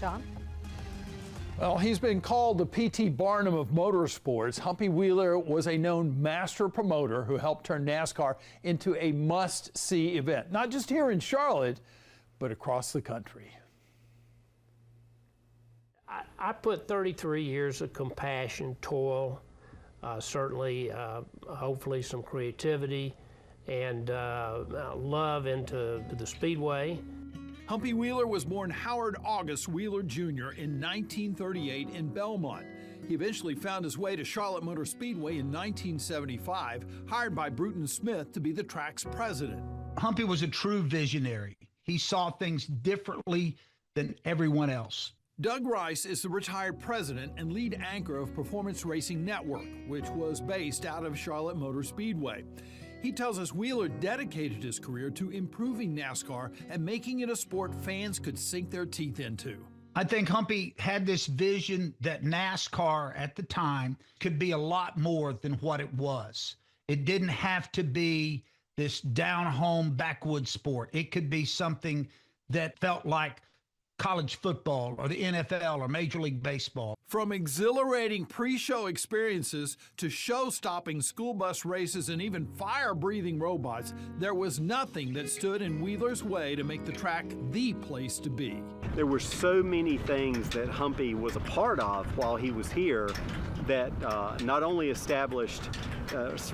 John? Well, he's been called the P.T. Barnum of motorsports. Humpy Wheeler was a known master promoter who helped turn NASCAR into a must-see event, not just here in Charlotte, but across the country. I put 33 years of compassion, toil, certainly, hopefully some creativity, and love into the Speedway. Humpy Wheeler was born Howard August Wheeler Jr. in 1938 in Belmont. He eventually found his way to Charlotte Motor Speedway in 1975, hired by Bruton Smith to be the track's president. Humpy was a true visionary. He saw things differently than everyone else. Doug Rice is the retired president and lead anchor of Performance Racing Network, which was based out of Charlotte Motor Speedway. He tells us Wheeler dedicated his career to improving NASCAR and making it a sport fans could sink their teeth into. I think Humpy had this vision that NASCAR at the time could be a lot more than what it was. It didn't have to be this down-home backwoods sport. It could be something that felt like college football or the NFL or Major League Baseball. From exhilarating pre-show experiences to show-stopping school bus races and even fire-breathing robots, there was nothing that stood in Wheeler's way to make the track the place to be. There were so many things that Humpy was a part of while he was here that not only established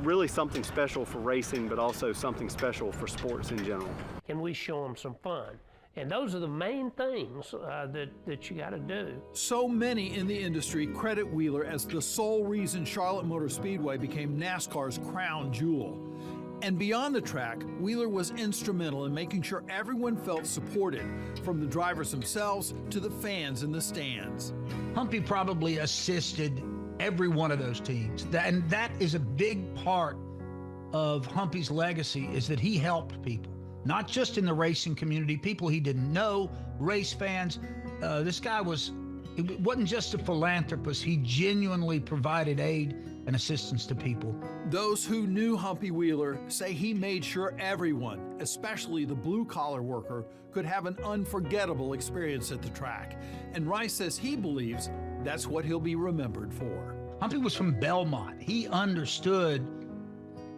really something special for racing, but also something special for sports in general. And we show them some fun. And those are the main things that you got to do. So many in the industry credit Wheeler as the sole reason Charlotte Motor Speedway became NASCAR's crown jewel. And beyond the track, Wheeler was instrumental in making sure everyone felt supported, from the drivers themselves to the fans in the stands. Humpy probably assisted every one of those teams. And that is a big part of Humpy's legacy, is that he helped people. Not just in the racing community, people he didn't know, race fans. This guy wasn't just a philanthropist. He genuinely provided aid and assistance to people. Those who knew Humpy Wheeler say he made sure everyone, especially the blue-collar worker, could have an unforgettable experience at the track. And Rice says he believes that's what he'll be remembered for. Humpy was from Belmont. He understood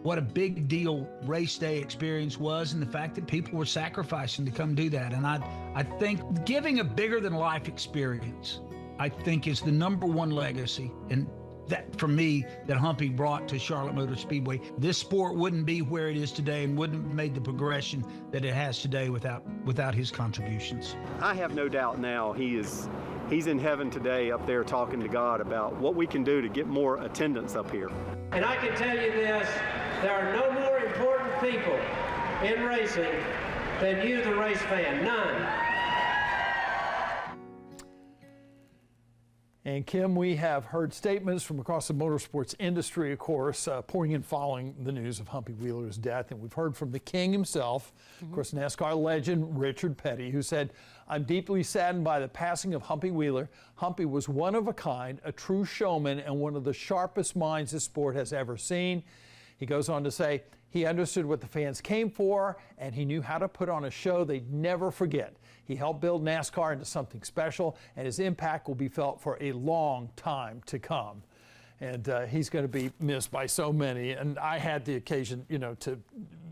what a big deal race day experience was, and the fact that people were sacrificing to come do that. And I think giving a bigger than life experience, I think, is the #1 legacy. And that, for me, that Humpy brought to Charlotte Motor Speedway. This sport wouldn't be where it is today and wouldn't have made the progression that it has today without his contributions. I have no doubt now he's in heaven today up there talking to God about what we can do to get more attendance up here. And I can tell you this, there are no more important people in racing than you, the race fan. None. And Kim, we have heard statements from across the motorsports industry, of course, pouring in following the news of Humpy Wheeler's death. And we've heard from the king himself, of course, NASCAR legend Richard Petty, who said, "I'm deeply saddened by the passing of Humpy Wheeler. Humpy was one of a kind, a true showman, and one of the sharpest minds this sport has ever seen." He goes on to say, he understood what the fans came for, and he knew how to put on a show they'd never forget. He helped build NASCAR into something special, and his impact will be felt for a long time to come. And he's going to be missed by so many. And I had the occasion, to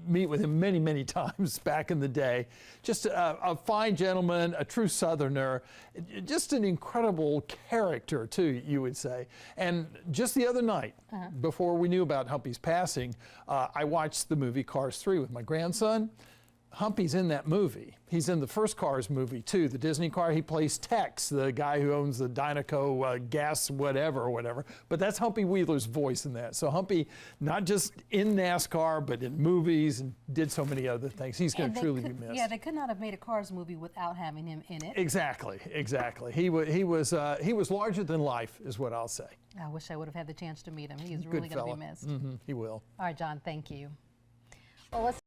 meet with him many, many times back in the day. Just a fine gentleman, a true Southerner, just an incredible character, too, you would say. And just the other night, before we knew about Humpy's passing, I watched the movie Cars 3 with my grandson. Humpy's in that movie. He's in the first Cars movie, too, the Disney car. He plays Tex, the guy who owns the Dynaco gas whatever. But that's Humpy Wheeler's voice in that. So Humpy, not just in NASCAR, but in movies, and did so many other things. He's going to truly be missed. Yeah, they could not have made a Cars movie without having him in it. Exactly. He was larger than life, is what I'll say. I wish I would have had the chance to meet him. He is really going to be missed. He will. All right, John, thank you. Well, let's